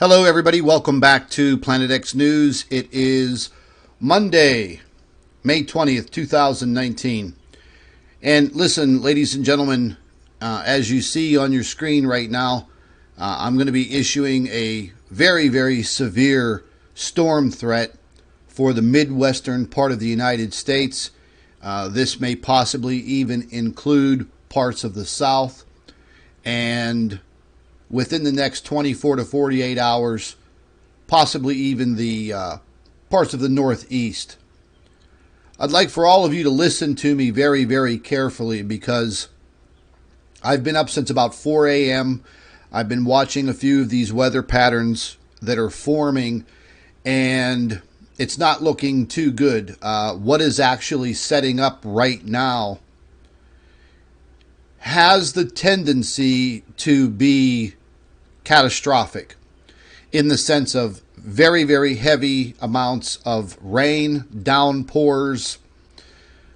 Hello, everybody. Welcome back to Planet X News. It is Monday, May 20th, 2019. And listen, ladies and gentlemen, as you see on your screen right now, I'm going to be issuing a very, very severe storm threat for the Midwestern part of the United States. This may possibly even include parts of the South. And within the next 24 to 48 hours, possibly even the parts of the Northeast. I'd like for all of you to listen to me very, very carefully because I've been up since about 4 a.m. I've been watching a few of these weather patterns that are forming, and it's not looking too good. What is actually setting up right now has the tendency to be catastrophic in the sense of very, very heavy amounts of rain, downpours.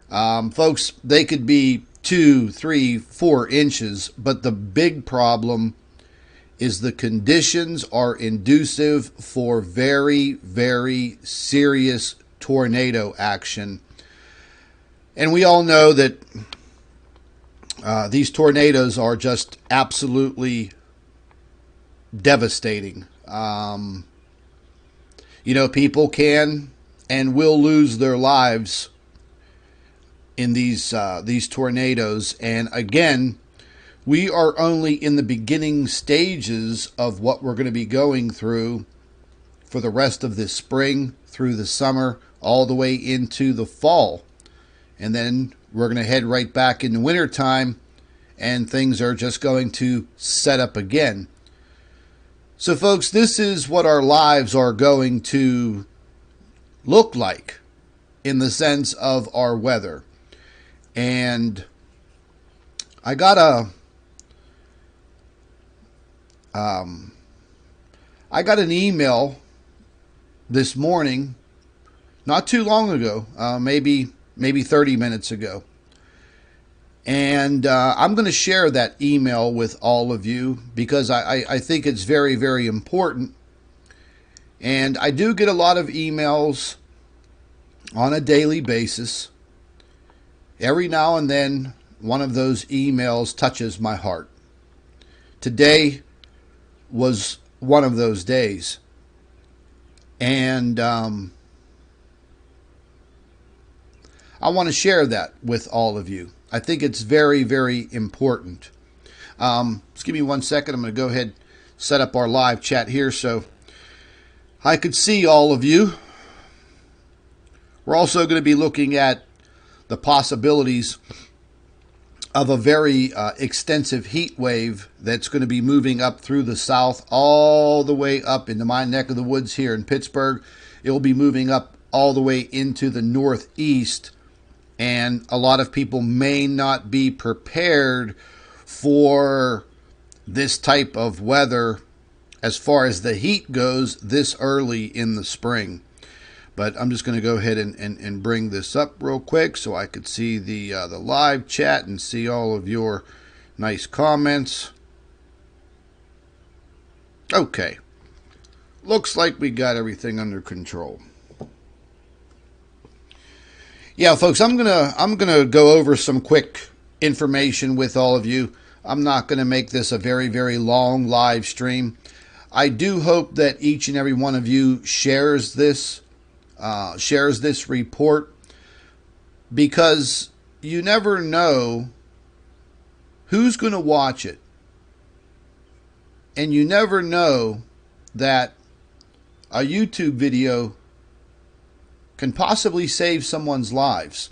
Folks, they could be 2, 3, 4 inches, but the big problem is the conditions are conducive for very, very serious tornado action. And we all know that these tornadoes are just absolutely devastating. People can and will lose their lives in these tornadoes. And again, we are only in the beginning stages of what we're going to be going through for the rest of this spring, through the summer, all the way into the fall. And then we're going to head right back into wintertime, and things are just going to set up again. So, folks, this is what our lives are going to look like in the sense of our weather. And I got an email this morning, not too long ago, maybe 30 minutes ago. And I'm going to share that email with all of you because I think it's very, very important. And I do get a lot of emails on a daily basis. Every now and then, one of those emails touches my heart. Today was one of those days. And I want to share that with all of you. I think it's very, very important. Just give me 1 second. I'm going to go ahead and set up our live chat here so I could see all of you. We're also going to be looking at the possibilities of a very extensive heat wave that's going to be moving up through the south all the way up into my neck of the woods here in Pittsburgh. It will be moving up all the way into the northeast. And a lot of people may not be prepared for this type of weather as far as the heat goes this early in the spring. But I'm just going to go ahead and bring this up real quick so I could see the live chat and see all of your nice comments. Okay. Looks like we got everything under control. Yeah, folks, I'm gonna go over some quick information with all of you. I'm not gonna make this a very, very long live stream. I do hope that each and every one of you shares this report, because you never know who's going to watch it, and you never know that a YouTube video can possibly save someone's lives.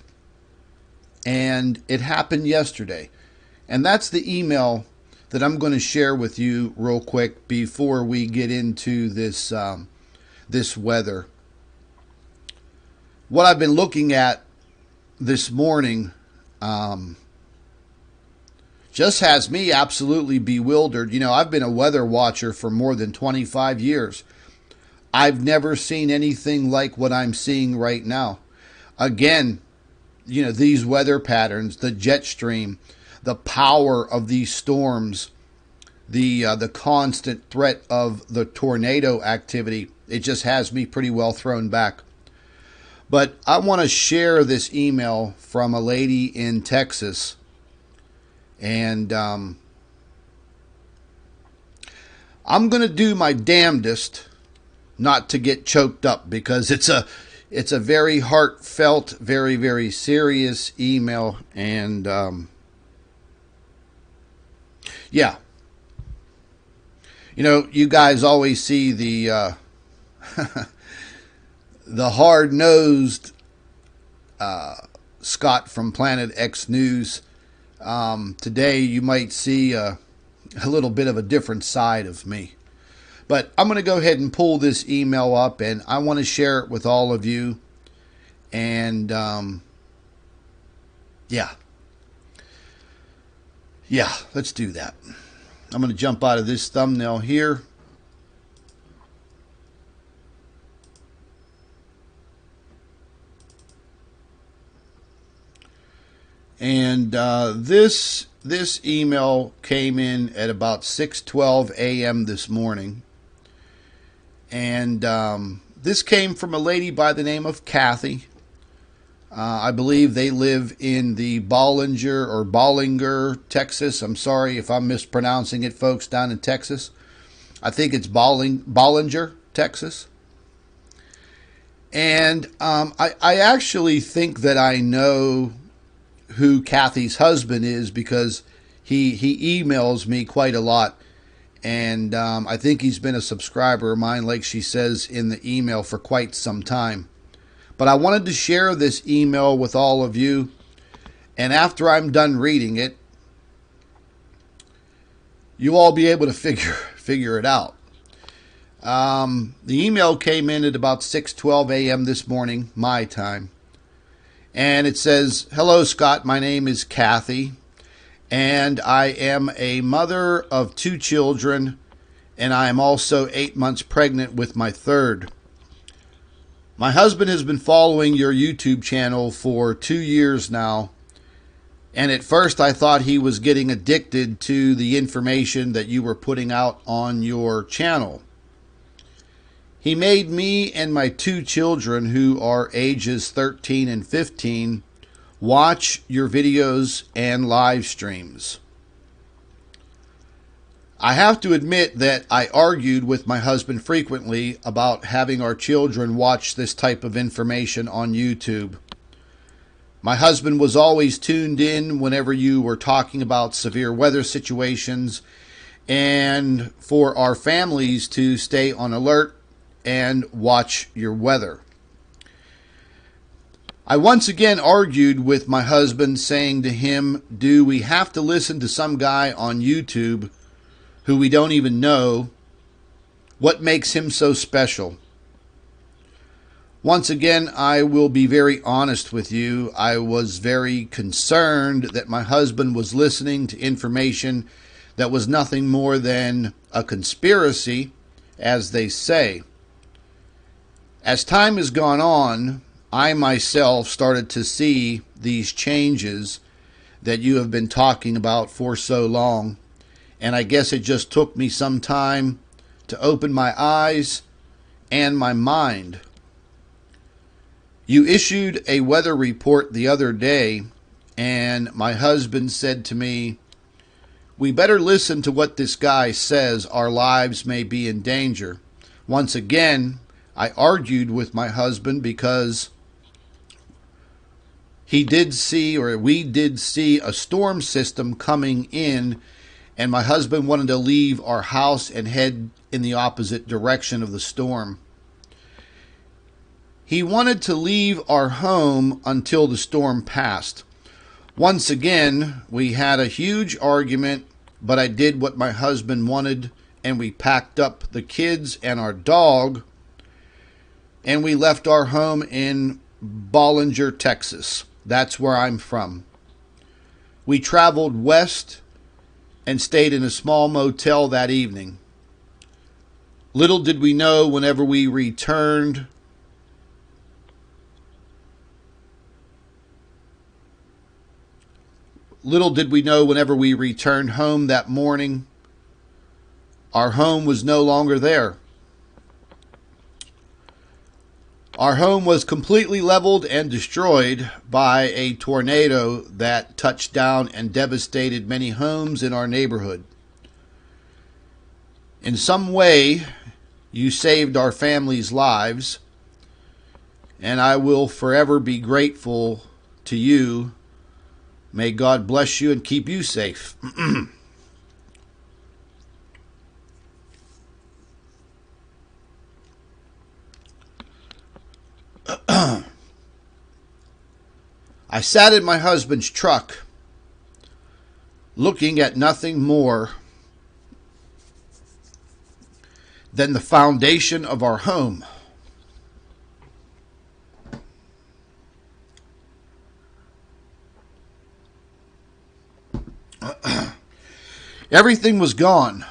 And it happened yesterday. And that's the email that I'm going to share with you real quick before we get into this this weather. What I've been looking at this morning just has me absolutely bewildered. I've been a weather watcher for more than 25 years. I've never seen anything like what I'm seeing right now. Again, these weather patterns, the jet stream, the power of these storms, the constant threat of the tornado activity. It just has me pretty well thrown back. But I want to share this email from a lady in Texas, and I'm going to do my damnedest not to get choked up, because it's a very heartfelt, very, very serious email. And yeah, you know, you guys always see the the hard-nosed Scott from Planet X News. Today you might see a little bit of a different side of me. But I'm going to go ahead and pull this email up, and I want to share it with all of you. And yeah, let's do that. I'm going to jump out of this thumbnail here. And this email came in at about 6:12 a.m. this morning. And this came from a lady by the name of Kathy. I believe they live in the Bollinger, Texas. I'm sorry if I'm mispronouncing it, folks, down in Texas. I think it's Bollinger, Texas. And I actually think that I know who Kathy's husband is, because he emails me quite a lot. And I think he's been a subscriber of mine, like she says in the email, for quite some time. But I wanted to share this email with all of you. And after I'm done reading it, you'll all be able to figure it out. The email came in at about 6:12 a.m. this morning, my time. And it says, "Hello, Scott. My name is Kathy, and I am a mother of 2 children, and I am also 8 months pregnant with my 3rd. My husband has been following your YouTube channel for 2 years now, and at first I thought he was getting addicted to the information that you were putting out on your channel. He made me and my 2 children, who are ages 13 and 15, watch your videos and live streams. I have to admit that I argued with my husband frequently about having our children watch this type of information on YouTube. My husband was always tuned in whenever you were talking about severe weather situations, and for our families to stay on alert and watch your weather. I once again argued with my husband, saying to him, do we have to listen to some guy on YouTube who we don't even know? What makes him so special? Once again, I will be very honest with you. I was very concerned that my husband was listening to information that was nothing more than a conspiracy, as they say. As time has gone on, I myself started to see these changes that you have been talking about for so long, and I guess it just took me some time to open my eyes and my mind. You issued a weather report the other day, and my husband said to me, we better listen to what this guy says. Our lives may be in danger. Once again, I argued with my husband because we did see a storm system coming in, and my husband wanted to leave our house and head in the opposite direction of the storm. He wanted to leave our home until the storm passed. Once again, we had a huge argument, but I did what my husband wanted, and we packed up the kids and our dog, and we left our home in Bollinger, Texas. That's where I'm from. We traveled west and stayed in a small motel that evening. Little did we know whenever we returned home that morning, Our home was no longer there. Our home was completely leveled and destroyed by a tornado that touched down and devastated many homes in our neighborhood. In some way, you saved our family's lives, and I will forever be grateful to you. May God bless you and keep you safe. I sat in my husband's truck, looking at nothing more than the foundation of our home. Everything was gone.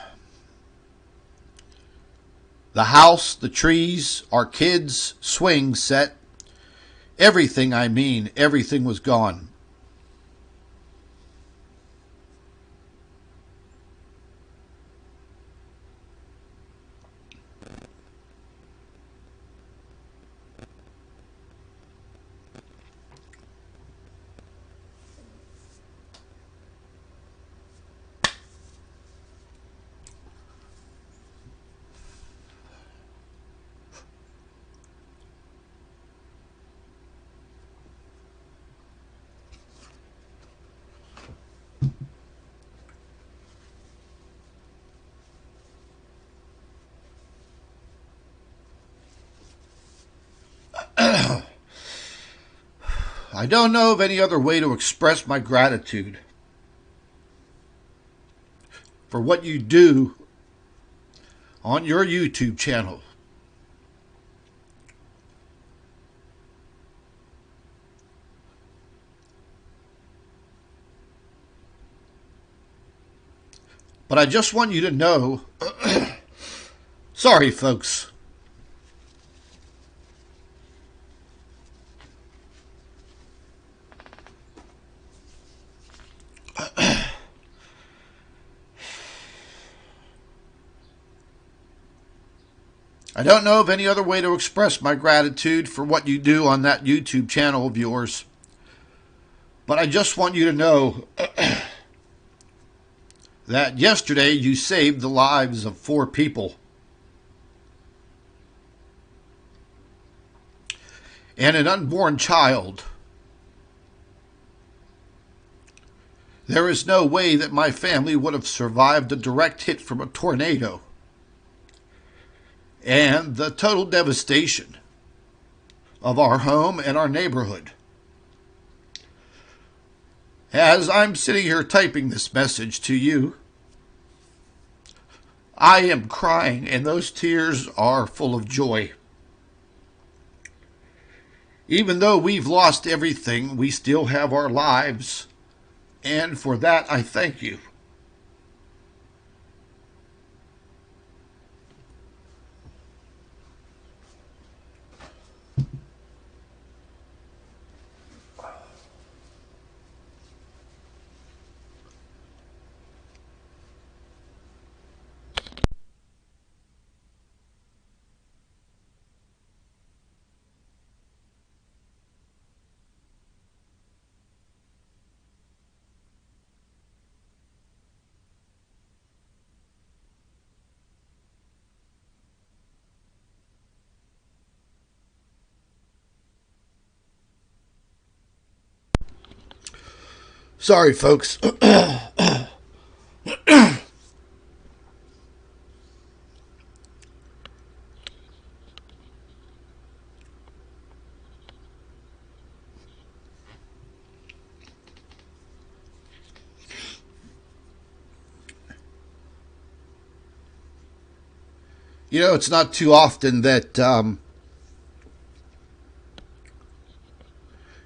The house, the trees, our kids' swing set, everything, everything was gone. I don't know of any other way to express my gratitude for what you do on your YouTube channel. But I just want you to know, sorry folks, I don't know of any other way to express my gratitude for what you do on that YouTube channel of yours. But I just want you to know that yesterday you saved the lives of 4 people. And an unborn child. There is no way that my family would have survived a direct hit from a tornado. And the total devastation of our home and our neighborhood. As I'm sitting here typing this message to you, I am crying, and those tears are full of joy. Even though we've lost everything, we still have our lives, and for that I thank you. Sorry, folks. You know, it's not too often that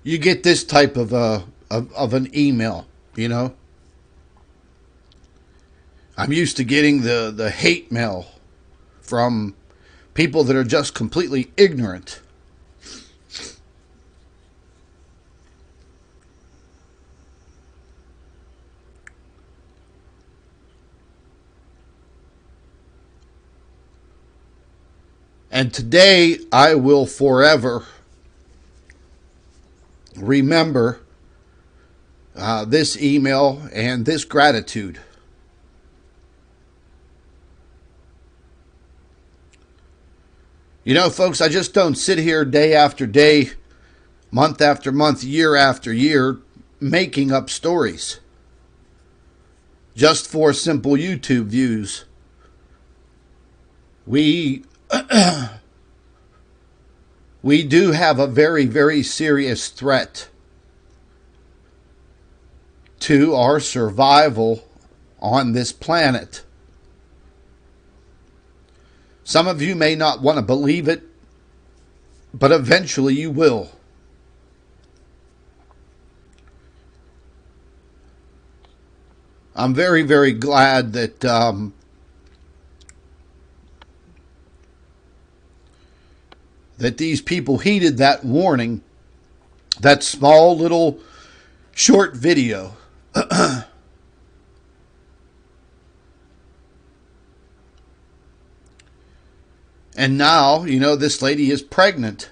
you get this type of an email. You know, I'm used to getting the hate mail from people that are just completely ignorant. And today I will forever remember this email and this gratitude. You know, folks, I just don't sit here day after day, month after month, year after year, making up stories just for simple YouTube views. We do have a very, very serious threat to our survival on this planet. Some of you may not want to believe it, but eventually you will. I'm very, very glad that that these people heeded that warning, that small little short video. And now, you know, this lady is pregnant.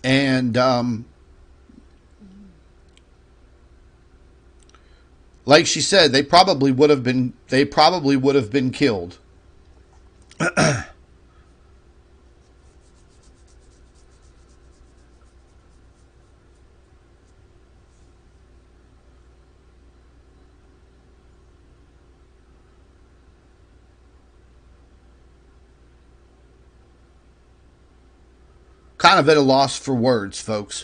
And like she said, they probably would have been killed. Kind of at a loss for words, folks.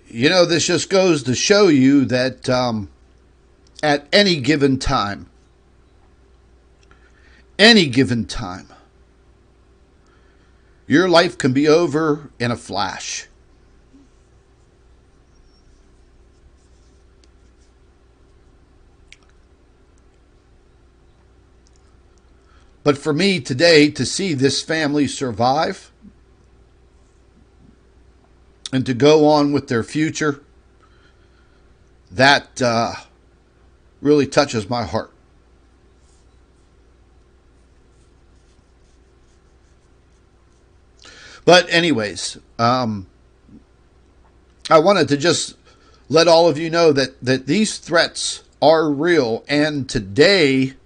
You know, this just goes to show you that at any given time, your life can be over in a flash. But for me today, to see this family survive and to go on with their future, that really touches my heart. But anyways, I wanted to just let all of you know that these threats are real, and today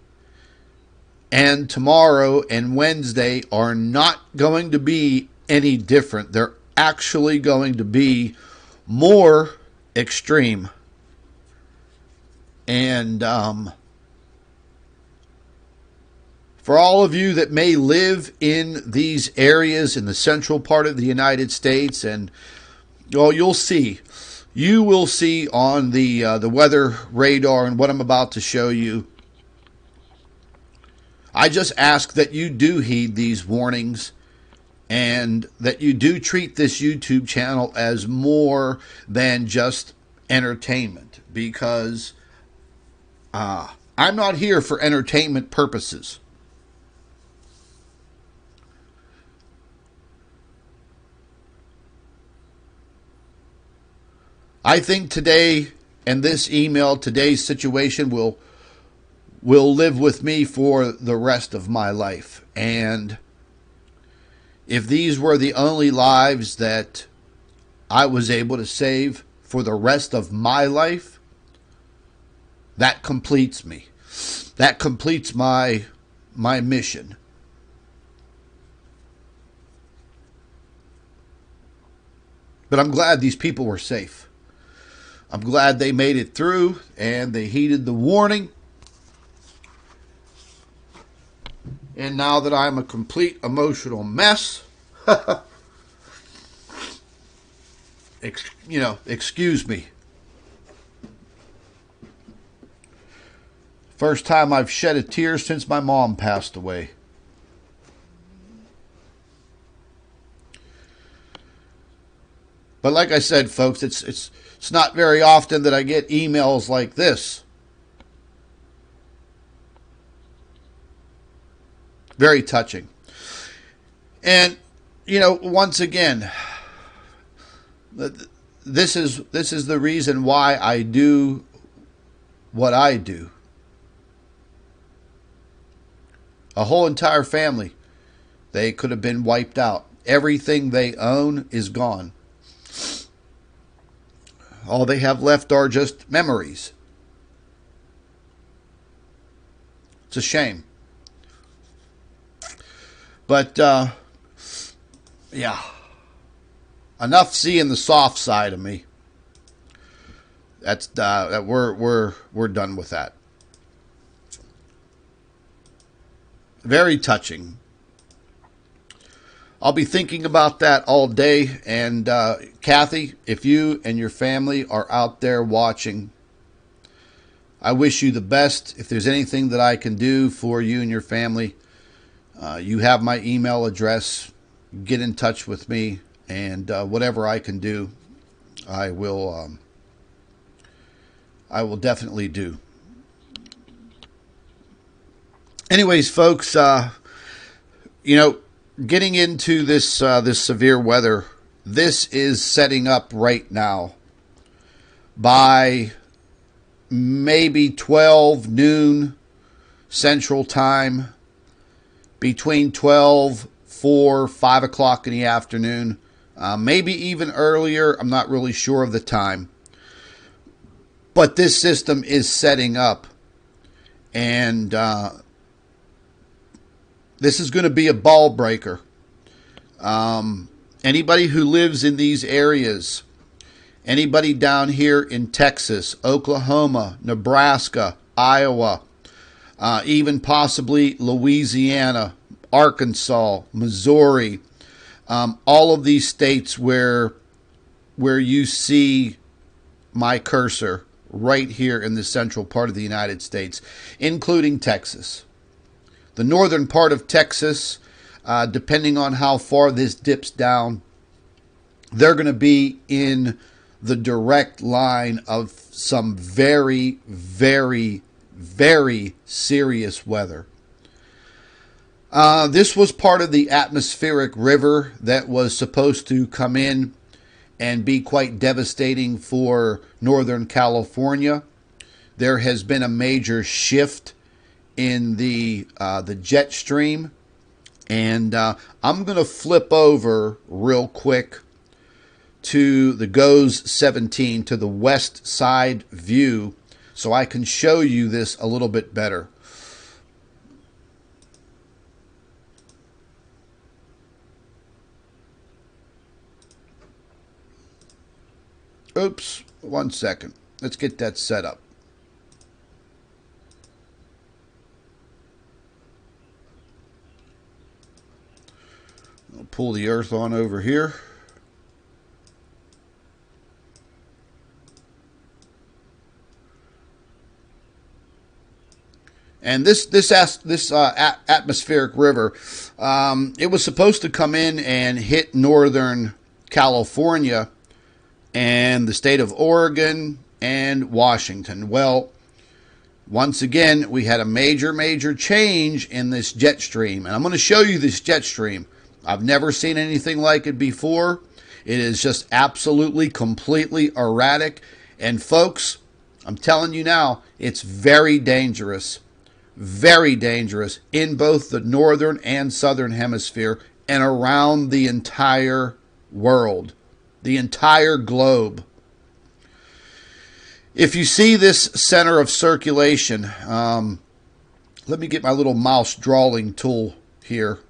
and tomorrow and Wednesday are not going to be any different. They're actually going to be more extreme. And for all of you that may live in these areas in the central part of the United States, and well, you will see on the weather radar and what I'm about to show you. I just ask that you do heed these warnings and that you do treat this YouTube channel as more than just entertainment, because I'm not here for entertainment purposes. I think today and this email, today's situation will live with me for the rest of my life. And if these were the only lives that I was able to save for the rest of my life, that completes me. That completes my mission. But I'm glad these people were safe. I'm glad they made it through and they heeded the warning. And now that I'm a complete emotional mess, excuse me. First time I've shed a tear since my mom passed away. But like I said, folks, it's not very often that I get emails like this. Very touching. And, once again, This is the reason why I do what I do. A whole entire family, they could have been wiped out. Everything they own is gone. All they have left are just memories. It's a shame. But, yeah. Enough seeing the soft side of me. That's we're done with that. Very touching. I'll be thinking about that all day. And Kathy, if you and your family are out there watching, I wish you the best. If there's anything that I can do for you and your family, you have my email address. Get in touch with me, and whatever I can do, I will definitely do. Anyways, folks, getting into this this severe weather, this is setting up right now. By maybe 12 noon Central Time, between 12, 4, 5 o'clock in the afternoon, maybe even earlier. I'm not really sure of the time. But this system is setting up, and this is going to be a ball breaker. Anybody who lives in these areas, anybody down here in Texas, Oklahoma, Nebraska, Iowa, even possibly Louisiana, Arkansas, Missouri, all of these states where you see my cursor right here in the central part of the United States, including Texas. The northern part of Texas, depending on how far this dips down, they're going to be in the direct line of some very, very, very serious weather. This was part of the atmospheric river that was supposed to come in and be quite devastating for Northern California. There has been a major shift in the jet stream, and I'm going to flip over real quick to the GOES 17, to the west side view, so I can show you this a little bit better. Oops, 1 second. Let's get that set up. I'll pull the Earth on over here. And this atmospheric river, it was supposed to come in and hit Northern California and the state of Oregon and Washington. Well, once again, we had a major change in this jet stream. And I'm going to show you this jet stream. I've never seen anything like it before. It is just absolutely, completely erratic. And folks, I'm telling you now, it's very dangerous. Very dangerous in both the northern and southern hemisphere and around the entire world. The entire globe. If you see this center of circulation, let me get my little mouse drawing tool here.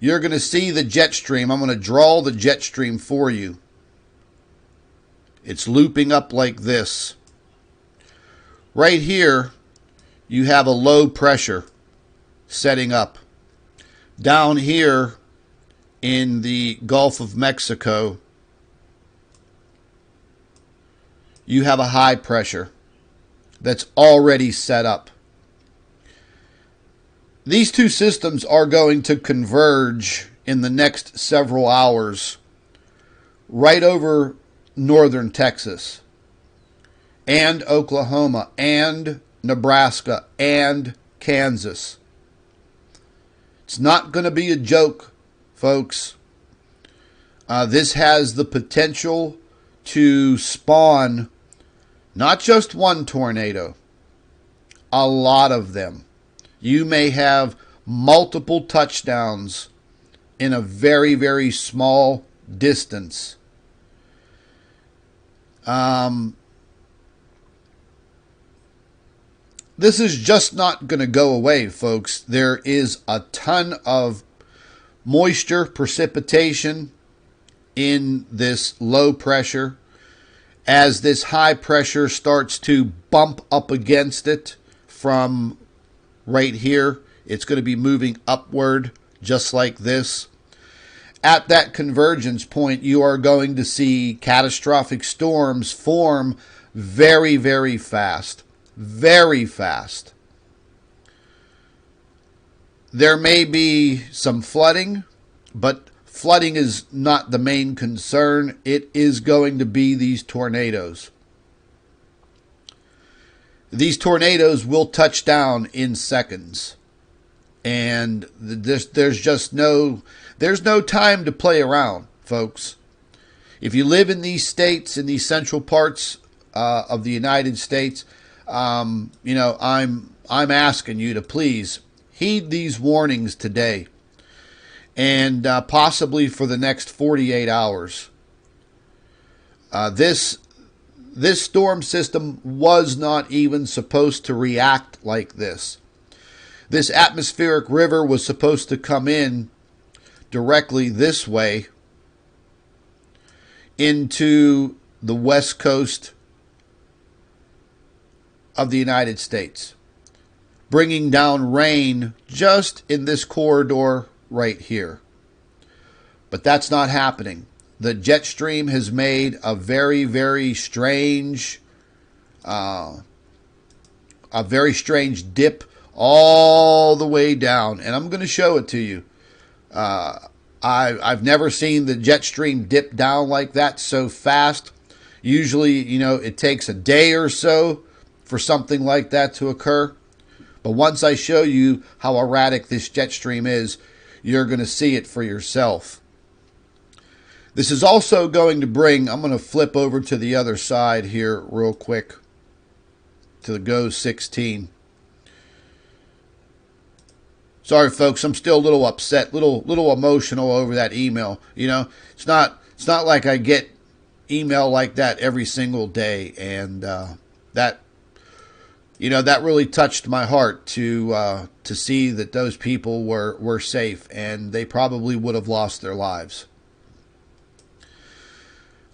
You're going to see the jet stream. I'm going to draw the jet stream for you. It's looping up like this. Right here, you have a low pressure setting up. Down here in the Gulf of Mexico, you have a high pressure that's already set up. These two systems are going to converge in the next several hours right over northern Texas and Oklahoma and Nebraska and Kansas. It's not going to be a joke, folks. This has the potential to spawn not just one tornado, a lot of them. You may have multiple touchdowns in a very, very small distance. This is just not going to go away, folks. There is a ton of moisture, precipitation in this low pressure. As this high pressure starts to bump up against it from right here, it's going to be moving upward just like this. At that convergence point, you are going to see catastrophic storms form very, very fast. Very fast. There may be some flooding, but flooding is not the main concern. It is going to be these tornadoes. These tornadoes will touch down in seconds. And there's just no time to play around, folks. If you live in these states, in these central parts of the United States, I'm asking you to please heed these warnings today, and possibly for the next 48 hours. This storm system was not even supposed to react like this. This atmospheric river was supposed to come in directly this way into the west coast of the United States, bringing down rain just in this corridor right here. But that's not happening. The jet stream has made a very, very strange dip all the way down, and I'm going to show it to you. I've never seen the jet stream dip down like that so fast. Usually, it takes a day or so for something like that to occur. But once I show you how erratic this jet stream is, you're going to see it for yourself. This is also going to bring, I'm going to flip over to the other side here real quick to the GOES 16. Sorry, folks, I'm still a little upset, little emotional over that email. It's not like I get email like that every single day, and that really touched my heart to see that those people were safe, and they probably would have lost their lives.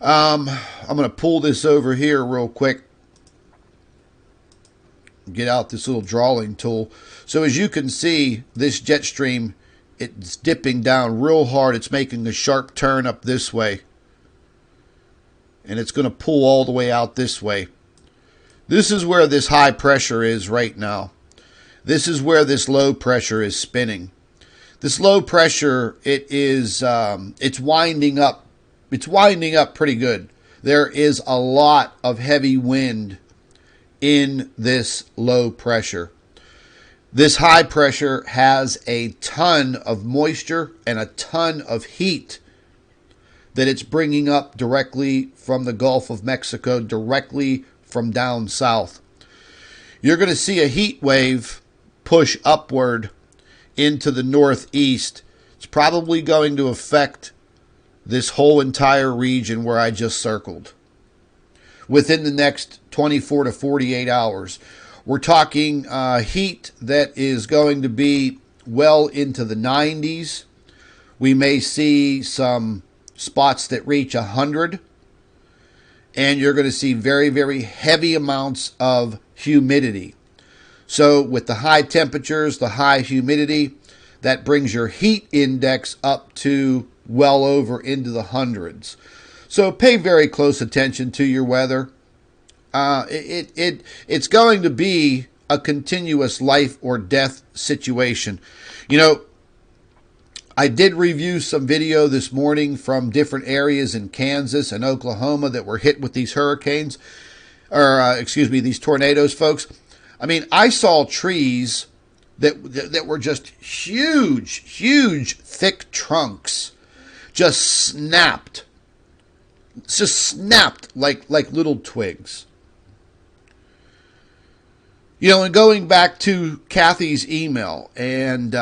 I'm going to pull this over here real quick. Get out this little drawing tool. So as you can see, this jet stream, it's dipping down real hard. It's making a sharp turn up this way. And it's going to pull all the way out this way. This is where this high pressure is right now. This is where this low pressure is spinning. This low pressure, it's winding up. It's winding up pretty good. There is a lot of heavy wind in this low pressure. This high pressure has a ton of moisture and a ton of heat that it's bringing up directly from the Gulf of Mexico, directly from down south. You're going to see a heat wave push upward into the northeast. It's probably going to affect this whole entire region where I just circled within the next 24 to 48 hours. We're talking heat that is going to be well into the 90s. We may see some spots that reach 100. And you're going to see very, very heavy amounts of humidity. So with the high temperatures, the high humidity, that brings your heat index up to well over into the hundreds. So pay very close attention to your weather. It's going to be a continuous life or death situation. I did review some video this morning from different areas in Kansas and Oklahoma that were hit with these hurricanes, these tornadoes, folks. I mean, I saw trees that were just huge, thick trunks just snapped. It's just snapped like little twigs. You know, and going back to Kathy's email, and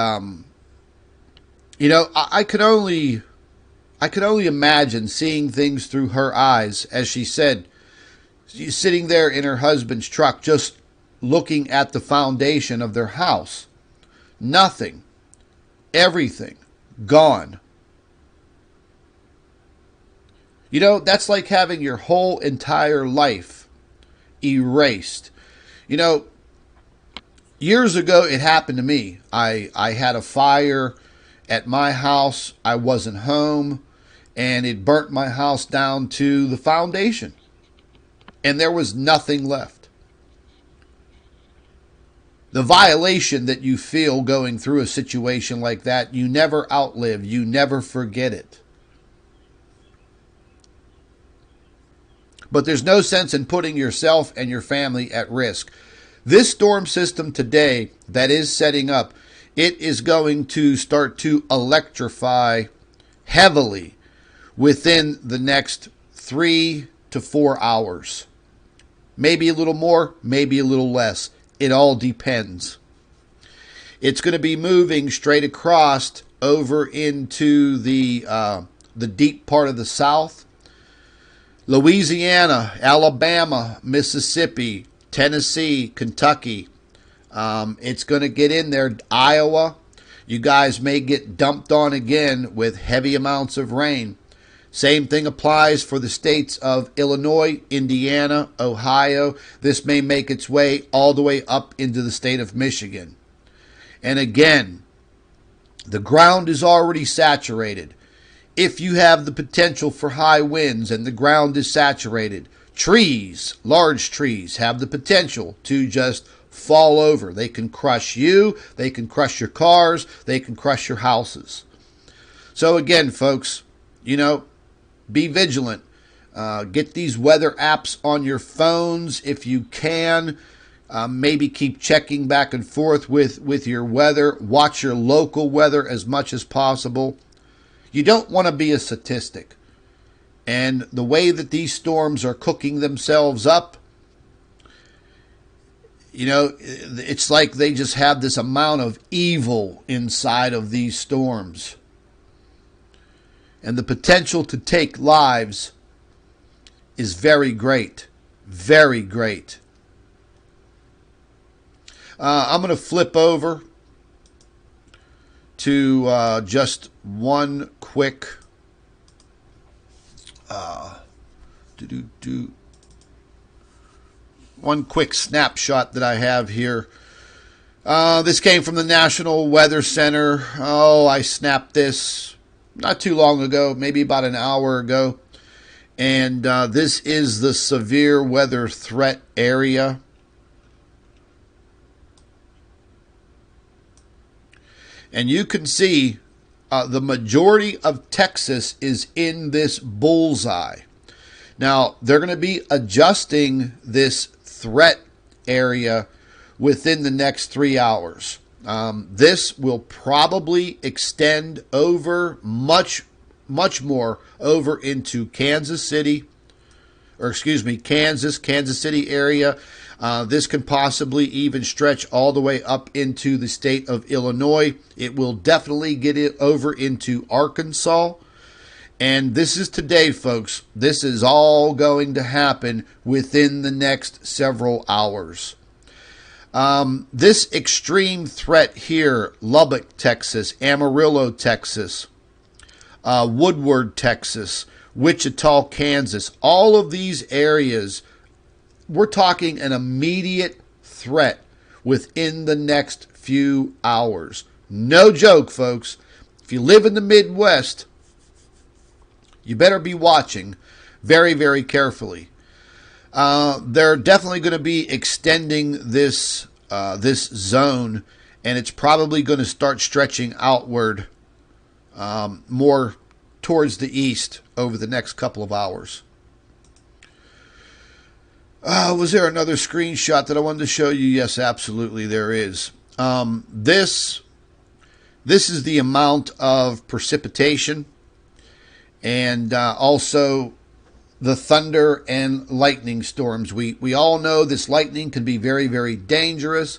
you know, I could only imagine seeing things through her eyes, as she said, she's sitting there in her husband's truck, just looking at the foundation of their house. Nothing, everything gone. You know, that's like having your whole entire life erased. You know, years ago it happened to me. I had a fire at my house. I wasn't home, and it burnt my house down to the foundation. And there was nothing left. The violation that you feel going through a situation like that, you never outlive. You never forget it. But there's no sense in putting yourself and your family at risk. This storm system today that is setting up, it is going to start to electrify heavily within the next 3 to 4 hours. Maybe a little more, maybe a little less. It all depends. It's going to be moving straight across over into the deep part of the South. Louisiana, Alabama, Mississippi, Tennessee, Kentucky. It's going to get in there. Iowa, you guys may get dumped on again with heavy amounts of rain. Same thing applies for the states of Illinois, Indiana, Ohio. This may make its way all the way up into the state of Michigan. And again, the ground is already saturated. If you have the potential for high winds and the ground is saturated, trees, large trees, have the potential to just fall over. They can crush you, they can crush your cars, they can crush your houses. So again, folks, you know, be vigilant. Get these weather apps on your phones if you can. Maybe keep checking back and forth with your weather. Watch your local weather as much as possible. You don't want to be a statistic. And the way that these storms are cooking themselves up, you know, it's like they just have this amount of evil inside of these storms. And the potential to take lives is very great. Very great. I'm going to flip over to just one quick one quick snapshot that I have here. This came from the National Weather Center. Oh, I snapped this not too long ago, maybe about an hour ago. And this is the severe weather threat area. And you can see the majority of Texas is in this bullseye. Now, they're going to be adjusting this threat area within the next 3 hours. This will probably extend over much more over into Kansas City, Kansas City area. This can possibly even stretch all the way up into the state of Illinois. It will definitely get it over into Arkansas. And this is today, folks. This is all going to happen within the next several hours. This extreme threat here, Lubbock, Texas, Amarillo, Texas, Woodward, Texas, Wichita, Kansas, all of these areas, we're talking an immediate threat within the next few hours. No joke, folks. If you live in the Midwest, you better be watching very, very carefully. They're definitely going to be extending this zone, and it's probably going to start stretching outward more towards the east over the next couple of hours. Was there another screenshot that I wanted to show you? Yes, absolutely, there is. This is the amount of precipitation. and also the thunder and lightning storms. We all know this lightning can be very, very dangerous.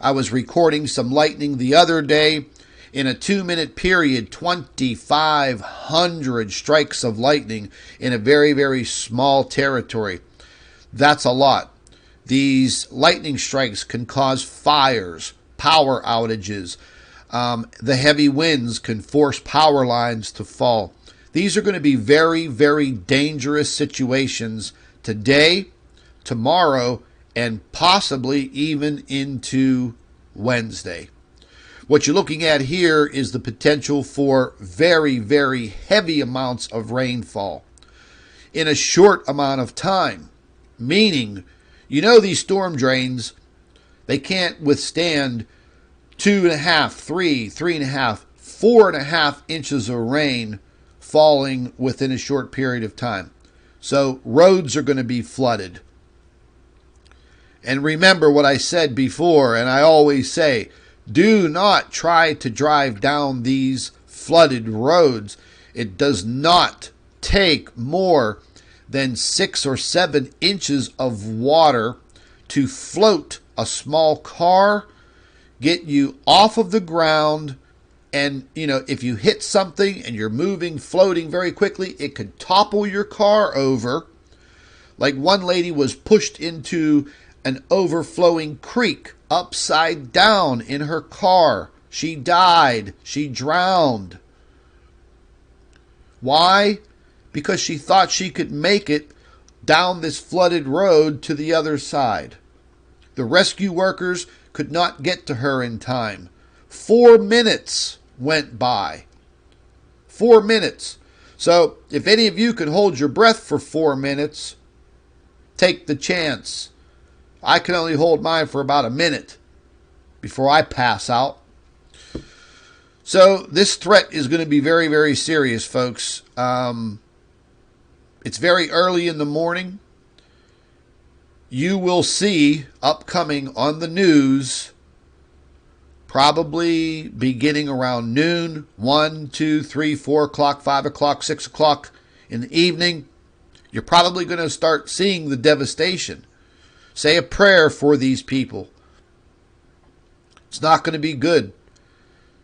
I was recording some lightning the other day. In a 2-minute period, 2,500 strikes of lightning in a very, very small territory. That's a lot. These lightning strikes can cause fires, power outages. The heavy winds can force power lines to fall. These are going to be very, very dangerous situations today, tomorrow, and possibly even into Wednesday. What you're looking at here is the potential for very, very heavy amounts of rainfall in a short amount of time. Meaning, you know, these storm drains, they can't withstand 2.5, 3, 3.5, 4.5 inches of rain falling within a short period of time. So roads are going to be flooded. And remember what I said before, and I always say, do not try to drive down these flooded roads. It does not take more than 6 or 7 inches of water to float a small car, get you off of the ground, and if you hit something and you're moving, floating very quickly, it could topple your car over. Like one lady was pushed into an overflowing creek upside down in her car. She died. She drowned. Why? Because she thought she could make it down this flooded road to the other side. The rescue workers could not get to her in time. 4 minutes went by. 4 minutes. So if any of you can hold your breath for 4 minutes, take the chance. I can only hold mine for about a minute before I pass out. So this threat is going to be very, very serious, folks. It's very early in the morning. You will see upcoming on the news, probably beginning around noon, 1, 2, 3, 4 o'clock, 5 o'clock, 6 o'clock in the evening. You're probably going to start seeing the devastation. Say a prayer for these people. It's not going to be good.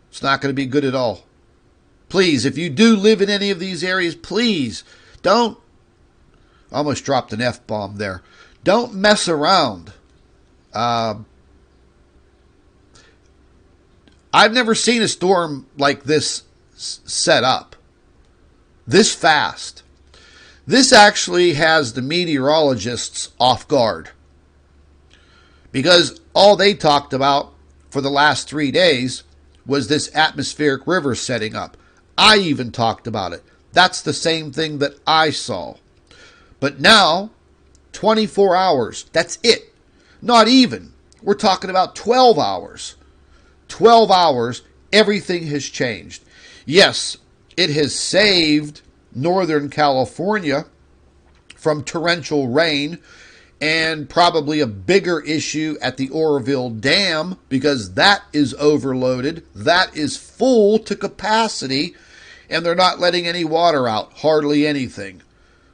It's not going to be good at all. Please, if you do live in any of these areas, please don't, almost dropped an F-bomb there. Don't mess around. I've never seen a storm like this set up this fast. This actually has the meteorologists off guard, because all they talked about for the last 3 days was this atmospheric river setting up. I even talked about it. That's the same thing that I saw. But now, 24 hours, that's it. Not even. We're talking about 12 hours. 12 hours, everything has changed. Yes, it has saved Northern California from torrential rain, and probably a bigger issue at the Oroville Dam, because that is overloaded. That is full to capacity, and they're not letting any water out, hardly anything.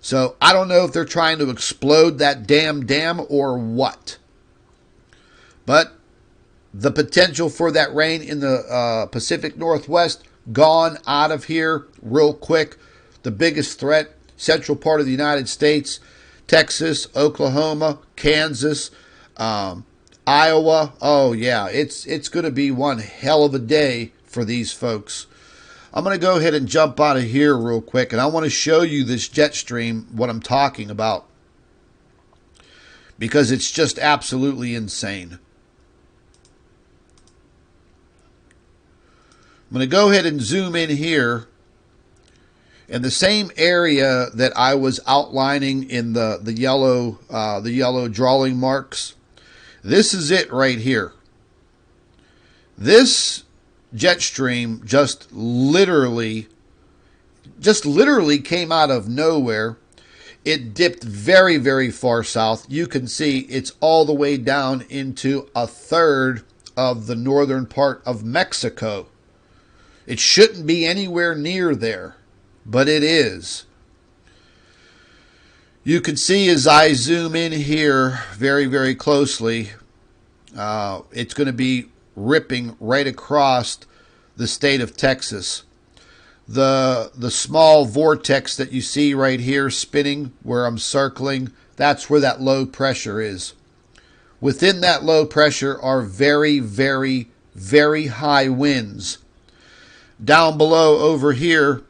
So I don't know if they're trying to explode that dam or what. But the potential for that rain in the Pacific Northwest, gone out of here real quick. The biggest threat, central part of the United States, Texas, Oklahoma, Kansas, Iowa. Oh yeah, it's going to be one hell of a day for these folks. I'm going to go ahead and jump out of here real quick, and I want to show you this jet stream, what I'm talking about, because it's just absolutely insane. I'm going to go ahead and zoom in here. In the same area that I was outlining in the yellow drawing marks, this is it right here. This jet stream just literally came out of nowhere. It dipped very, very far south. You can see it's all the way down into a third of the northern part of Mexico. It shouldn't be anywhere near there. but it is. You can see as I zoom in here very, very closely, it's going to be ripping right across the state of Texas. The small vortex that you see right here spinning where I'm circling, that's where that low pressure is. Within that low pressure are very, very, very high winds. Down below over here,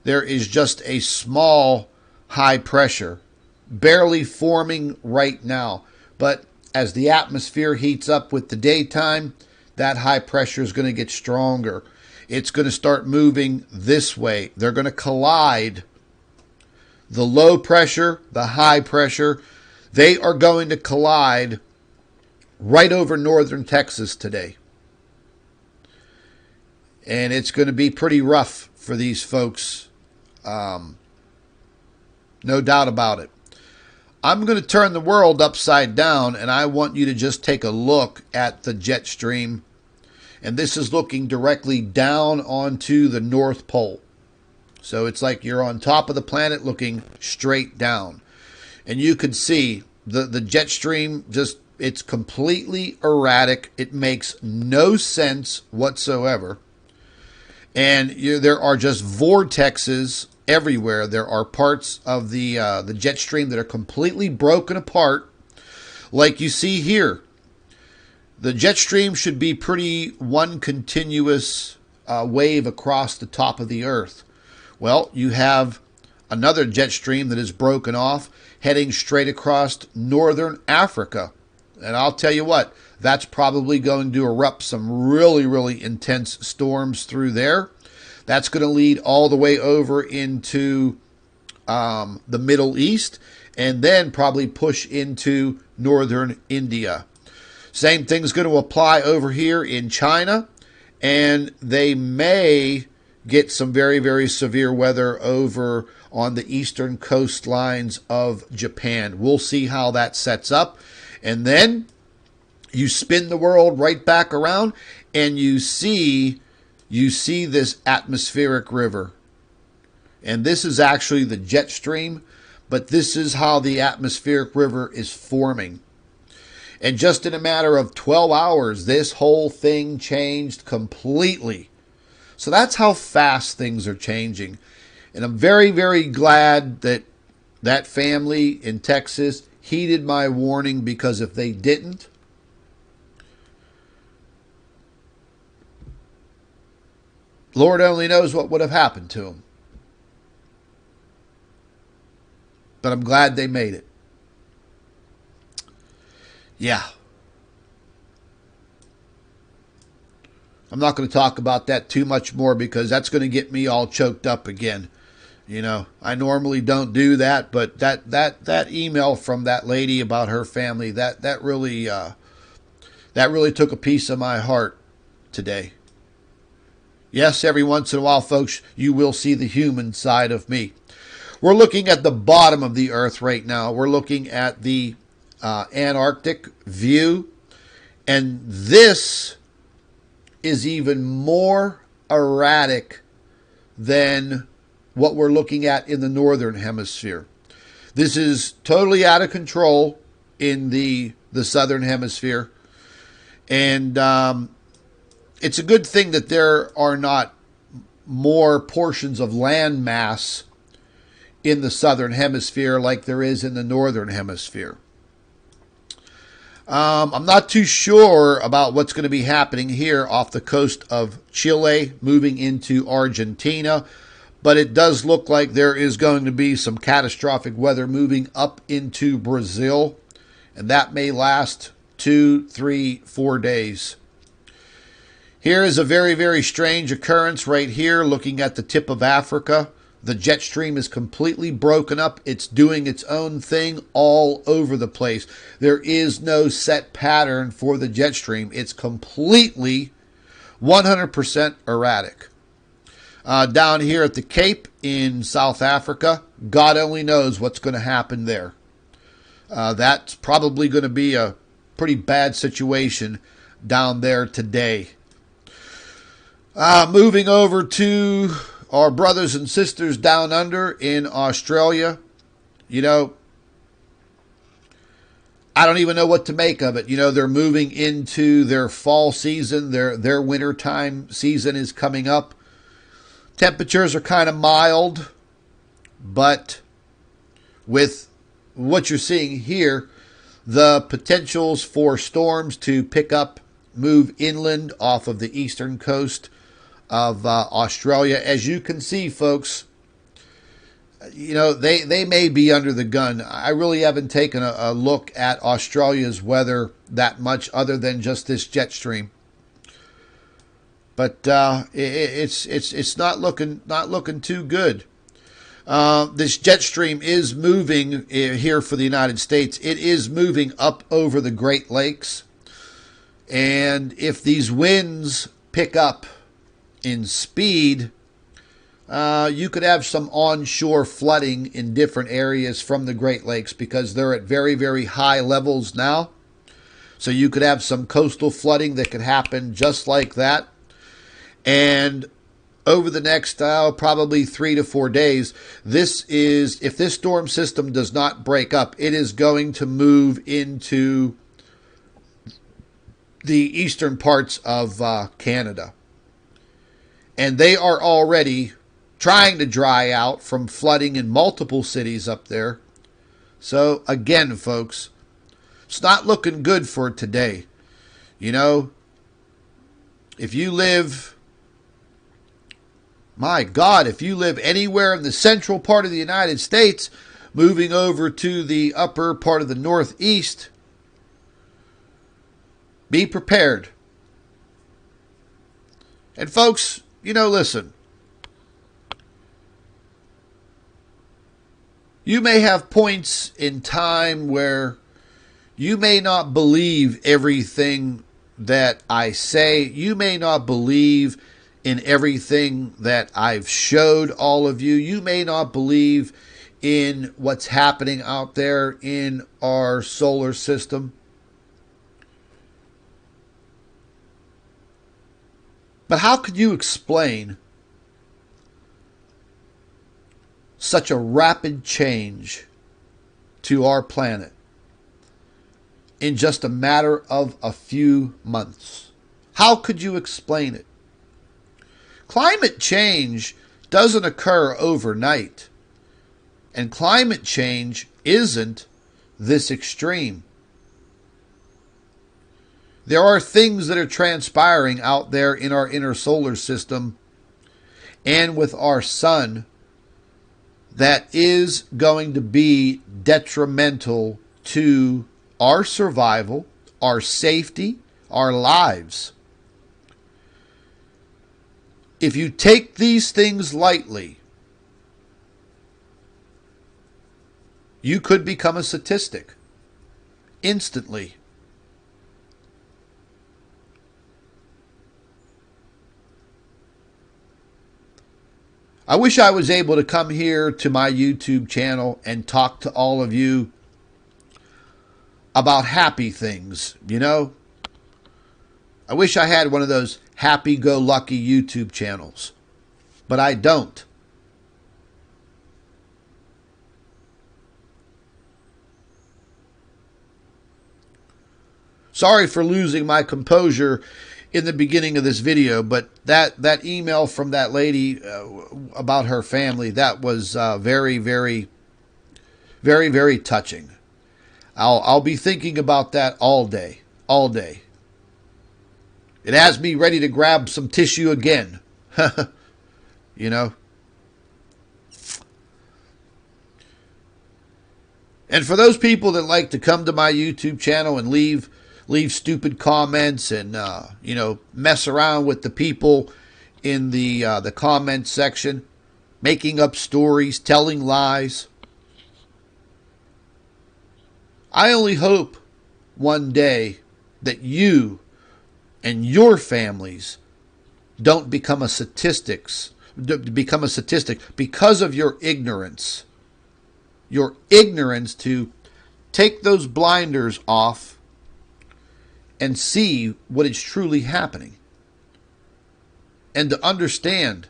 there is just a small high pressure, barely forming right now. But as the atmosphere heats up with the daytime, that high pressure is going to get stronger. It's going to start moving this way. They're going to collide. The low pressure, the high pressure, they are going to collide right over northern Texas today. And it's going to be pretty rough for these folks. No doubt about it. I'm going to turn the world upside down, and I want you to just take a look at the jet stream. And this is looking directly down onto the North Pole. So it's like you're on top of the planet looking straight down. And you can see the jet stream, just it's completely erratic. It makes no sense whatsoever. And there are just vortexes everywhere. There are parts of the jet stream that are completely broken apart, like you see here. The jet stream should be pretty one continuous wave across the top of the Earth. Well, you have another jet stream that is broken off, heading straight across northern Africa. And I'll tell you what, that's probably going to erupt some really, really intense storms through there. That's going to lead all the way over into the Middle East, and then probably push into northern India. Same thing's going to apply over here in China, and they may get some very, very severe weather over on the eastern coastlines of Japan. We'll see how that sets up. And then you spin the world right back around, and you see this atmospheric river. And this is actually the jet stream, but this is how the atmospheric river is forming. And just in a matter of 12 hours, this whole thing changed completely. So that's how fast things are changing. And I'm very, very glad that that family in Texas heeded my warning, because if they didn't, Lord only knows what would have happened to them. But I'm glad they made it. Yeah. I'm not going to talk about that too much more, because that's going to get me all choked up again. You know, I normally don't do that, but that email from that lady about her family, that really took a piece of my heart today. Yes, every once in a while, folks, you will see the human side of me. We're looking at the bottom of the Earth right now. We're looking at the Antarctic view, and this is even more erratic than what we're looking at in the northern hemisphere. This is totally out of control in the southern hemisphere, and it's a good thing that there are not more portions of land mass in the southern hemisphere like there is in the northern hemisphere. I'm not too sure about what's going to be happening here off the coast of Chile, moving into Argentina, but it does look like there is going to be some catastrophic weather moving up into Brazil, and that may last 2, 3, 4 days. Here is a very, very strange occurrence right here, looking at the tip of Africa. The jet stream is completely broken up. It's doing its own thing all over the place. There is no set pattern for the jet stream. It's completely 100% erratic. Down here at the Cape in South Africa, God only knows what's going to happen there. That's probably going to be a pretty bad situation down there today. Moving over to our brothers and sisters down under in Australia, you know, I don't even know what to make of it. You know, they're moving into their fall season. Their wintertime season is coming up. Temperatures are kind of mild, but with what you're seeing here, the potentials for storms to pick up, move inland off of the eastern coast of Australia. As you can see, folks, you know, they may be under the gun. I really haven't taken a look at Australia's weather that much other than just this jet stream. But it's not looking too good. This jet stream is moving here for the United States. It is moving up over the Great Lakes. And if these winds pick up in speed, you could have some onshore flooding in different areas from the Great Lakes because they're at very, very high levels now. So you could have some coastal flooding that could happen just like that. And over the next probably 3 to 4 days, if this storm system does not break up, it is going to move into the eastern parts of Canada. And they are already trying to dry out from flooding in multiple cities up there. So again, folks, it's not looking good for today. You know, if you live, my God, if you live anywhere in the central part of the United States, moving over to the upper part of the Northeast, be prepared. And folks, you know, listen, you may have points in time where you may not believe everything that I say. You may not believe in everything that I've showed all of you. You may not believe in what's happening out there in our solar system. But how could you explain such a rapid change to our planet in just a matter of a few months? How could you explain it? Climate change doesn't occur overnight, and climate change isn't this extreme. There are things that are transpiring out there in our inner solar system and with our sun that is going to be detrimental to our survival, our safety, our lives. If you take these things lightly, you could become a statistic instantly. I wish I was able to come here to my YouTube channel and talk to all of you about happy things, you know? I wish I had one of those happy-go-lucky YouTube channels, but I don't. Sorry for losing my composure in the beginning of this video, but that email from that lady about her family, that was very, very, very, very touching. I'll be thinking about that all day, all day. It has me ready to grab some tissue again, you know. And for those people that like to come to my YouTube channel and leave stupid comments and you know, mess around with the people in the comment section, making up stories, telling lies, I only hope one day that you and your families don't become a statistic because of your ignorance. Your ignorance to take those blinders off and see what is truly happening. And to understand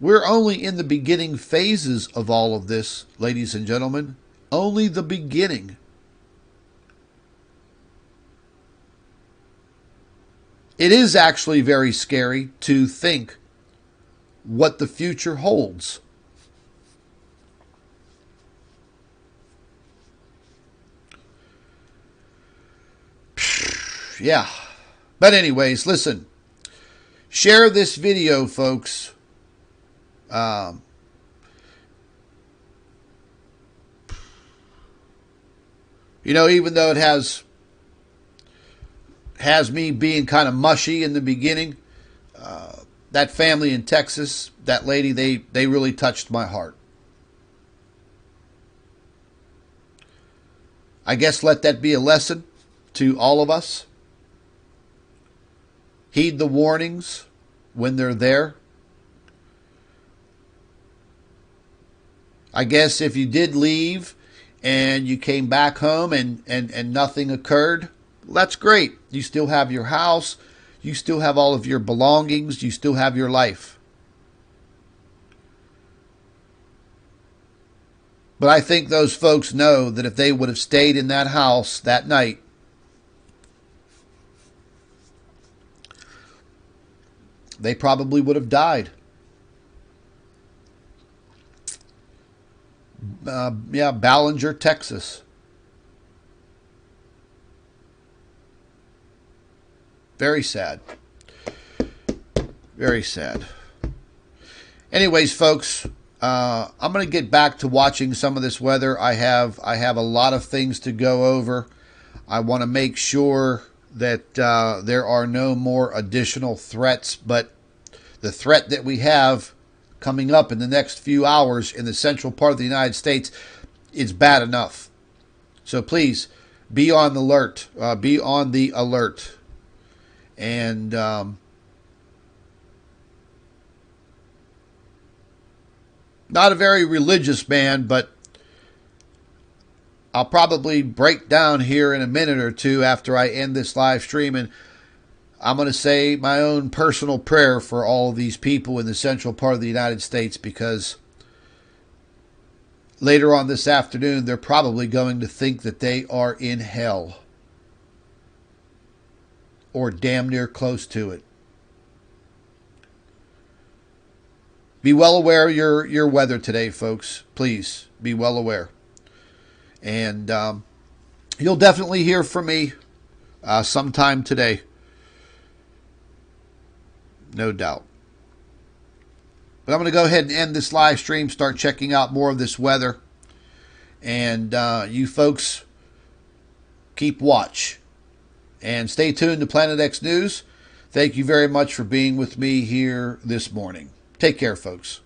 We're only in the beginning phases of all of this, ladies and gentlemen. Only the beginning. It is actually very scary to think what the future holds. Yeah. But anyways, listen. Share this video, folks. Even though it has me being kind of mushy in the beginning, that family in Texas, that lady, they really touched my heart. I guess let that be a lesson to all of us. Heed the warnings when they're there. I guess if you did leave and you came back home and nothing occurred, that's great. You still have your house. You still have all of your belongings. You still have your life. But I think those folks know that if they would have stayed in that house that night, they probably would have died. Ballinger, Texas. Very sad. Very sad. Anyways, folks, I'm going to get back to watching some of this weather. I have a lot of things to go over. I want to make sure that there are no more additional threats, but the threat that we have coming up in the next few hours in the central part of the United States is bad enough. So please be on the alert. Be on the alert. And not a very religious man, but I'll probably break down here in a minute or two after I end this live stream, and I'm going to say my own personal prayer for all of these people in the central part of the United States, because later on this afternoon, they're probably going to think that they are in hell or damn near close to it. Be well aware of your weather today, folks. Please be well aware. And you'll definitely hear from me sometime today. No doubt. But I'm going to go ahead and end this live stream, start checking out more of this weather. And you folks, keep watch. And stay tuned to Planet X News. Thank you very much for being with me here this morning. Take care, folks.